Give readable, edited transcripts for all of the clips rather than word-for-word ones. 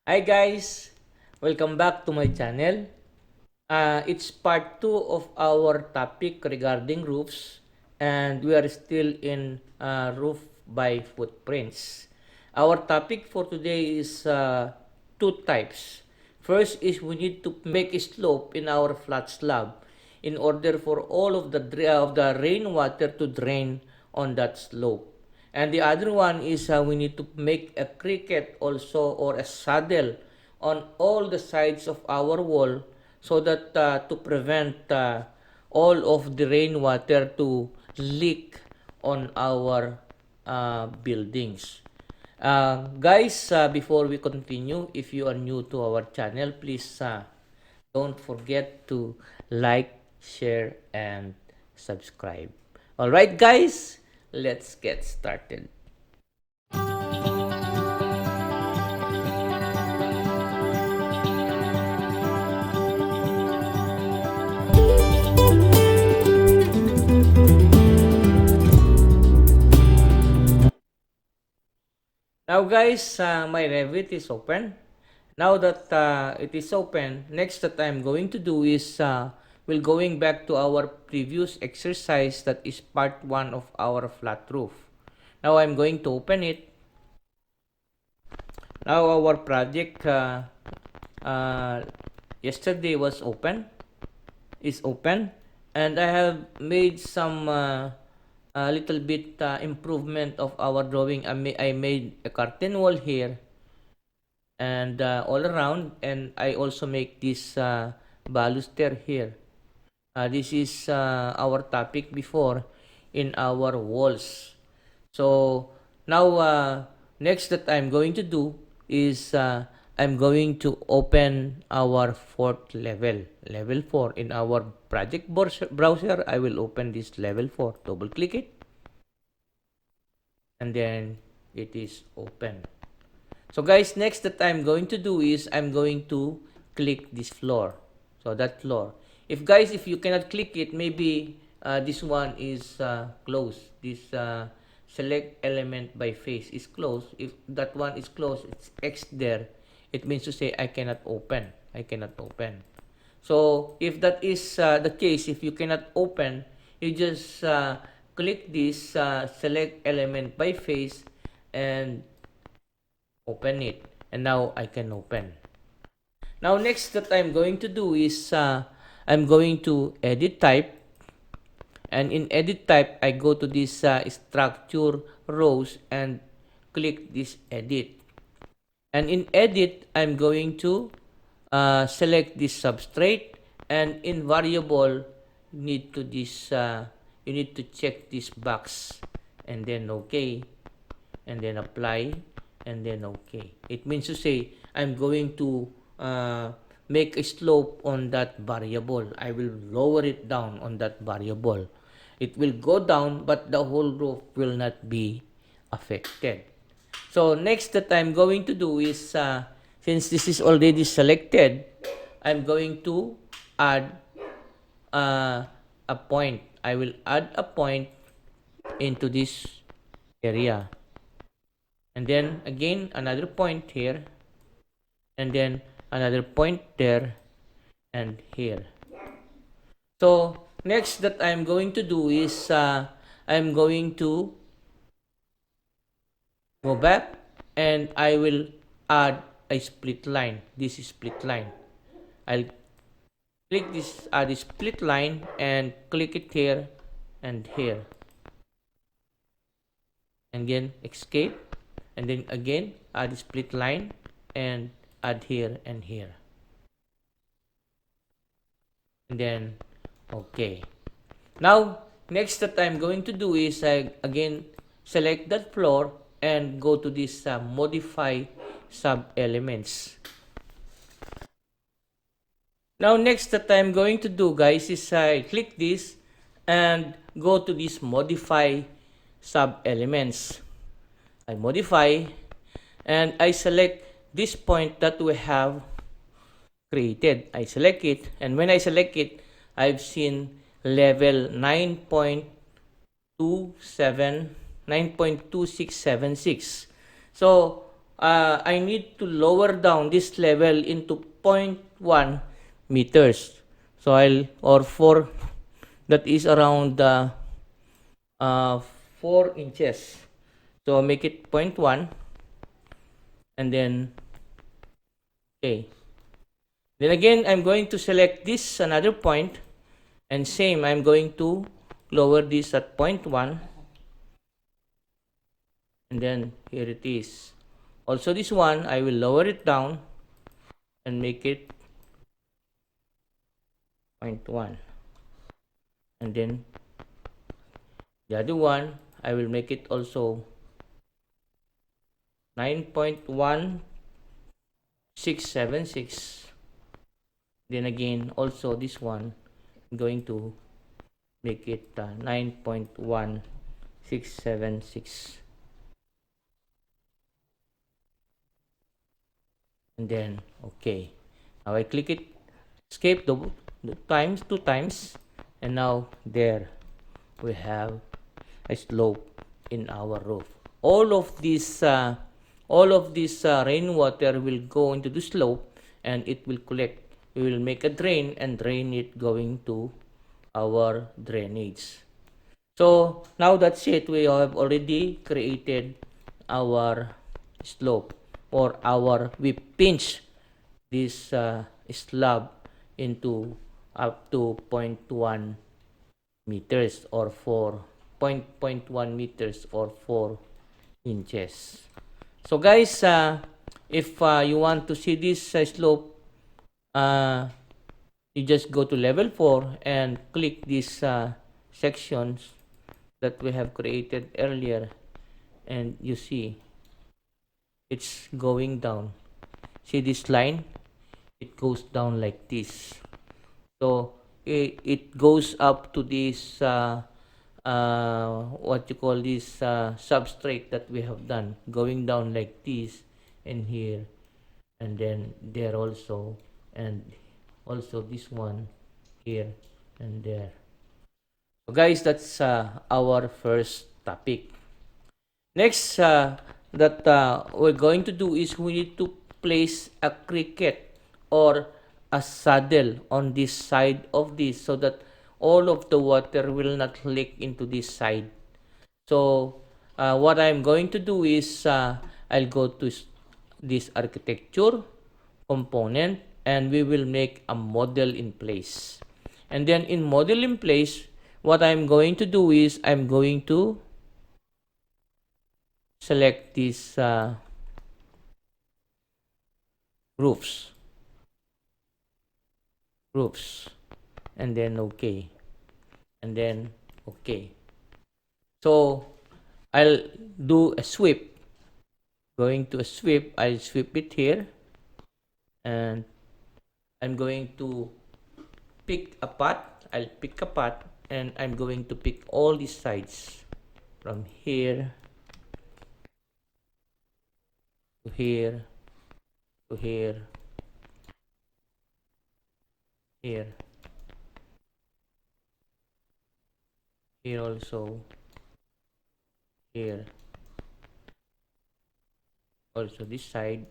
Hi guys, welcome back to my channel. It's part 2 of our topic regarding roofs, and we are still in roof by footprints. Our topic for today is two types. First is we need to make a slope in our flat slab in order for all of the rainwater to drain on that slope. And the other one is we need to make a cricket also, or a saddle on all the sides of our wall, so that to prevent all of the rainwater to leak on our buildings. Guys, before we continue, if you are new to our channel, please don't forget to like, share, and subscribe. All right, guys, let's get started. Now guys, my Revit is open. Now that it is open, next that I'm going to do is we're going back to our previous exercise, that is part 1 of our flat roof. Now I'm going to open it. Now our project uh, yesterday was is open, and I have made some a little bit improvement of our drawing. I made a curtain wall here and all around, and I also make this baluster here. This is our topic before in our walls. So now next that I'm going to do is I'm going to open our fourth level 4 in our project browser. I will open this level 4, double click it, and then it is open. So guys, next that I'm going to do is I'm going to click this floor. So that floor. If you cannot click it, maybe this one is closed. This select element by face is closed. If that one is closed, it's X there. It means to say I cannot open. I cannot open. So if that is the case, if you cannot open, you just click this select element by face and open it, and now I can open. Now next that I'm going to do is I'm going to edit type, and in edit type I go to this structure rows and click this edit, and in edit I'm going to select this substrate, and in variable you need to check this box, and then okay, and then apply, and then okay. It means to say I'm going to make a slope on that variable. I will lower it down on that variable. It will go down, but the whole roof will not be affected. So next that I'm going to do is since this is already selected, I'm going to add a point. I will add a point into this area, and then again another point here, and then another point there and here. So next that I'm going to do is I'm going to go back, and I will add a split line. This is split line. I'll click this add a split line and click it here and here, and then escape, and then again add a split line and add here and here, and then okay. Now next that I'm going to do is I again select that floor and go to this modify sub elements. Now next that I'm going to do, guys, is I click this and go to this modify sub elements. I modify, and I select this point that we have created. I select it, and when I select it, I've seen level 9.2676. So I need to lower down this level into 0.1 meters. So I'll, or 4, that is around uh, 4 inches. So make it zero point 0.1, and then, okay. Then again, I'm going to select this another point, and same, I'm going to lower this at 0.1, and then here it is. Also this one, I will lower it down and make it zero point 0.1, and then the other one, I will make it also 9.1676. Then again, also this one, I'm going to make it 9.1676. And then, okay. Now I click it, escape the times, 2 times, and now there we have a slope in our roof. All of this rainwater will go into the slope, and it will collect. We will make a drain and drain it going to our drainage. So now that's it. We have already created our slope, or we pinch this slab into up to 0.1 meters, or 0.1 meters, or 4 inches. So guys, if you want to see this slope, uh, you just go to level 4 and click these sections that we have created earlier, and you see it's going down. See this line? It goes down like this. So it goes up to this what you call this substrate that we have done, going down like this, and here, and then there also, and also this one here and there. So guys, that's our first topic. Next, that we're going to do is we need to place a cricket or a saddle on this side of this, so that all of the water will not leak into this side. So what I'm going to do is I'll go to this architecture component, and we will make a model in place. And then in model in place, what I'm going to do is I'm going to select these roofs, roofs, and then okay, and then okay. So I'll do a sweep. Going to a sweep, I'll sweep it here, and I'm going to pick a part. I'll pick a part, and I'm going to pick all these sides from here to here to here, here, here also, here, also this side.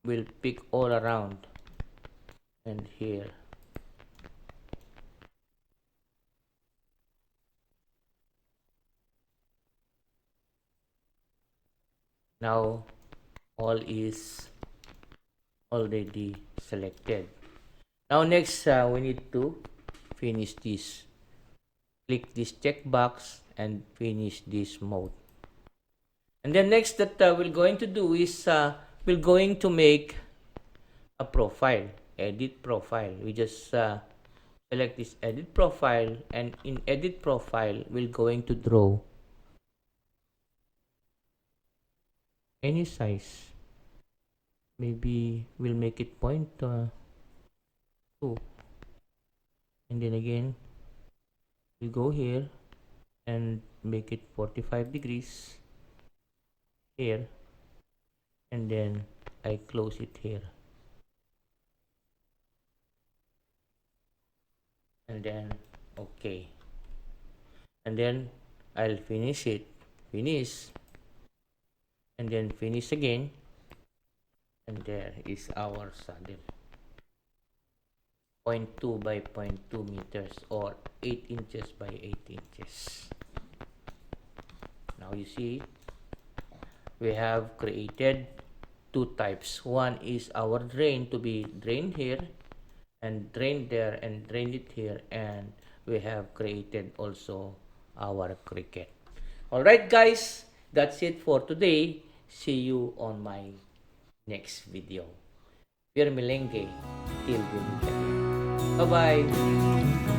Will pick all around, and here. Now all is already selected. Now next, we need to finish this. Click this checkbox and finish this mode. And then next that we're going to do is we're going to make a profile, edit profile. We just select this edit profile, and in edit profile we're going to draw any size. Maybe we'll make it 0.2, and then again we'll go here and make it 45 degrees here, and then I close it here, and then okay, and then I'll finish it. Finish. and then finish again, and there is our saddle. 0.2 by 0.2 meters or 8 inches by 8 inches. Now you see, we have created two types. One is our drain to be drained here and drained there and drained it here, and we have created also our cricket. Alright guys, that's it for today. See you on my next video. Pierre Melengue, till we meet again. Bye bye.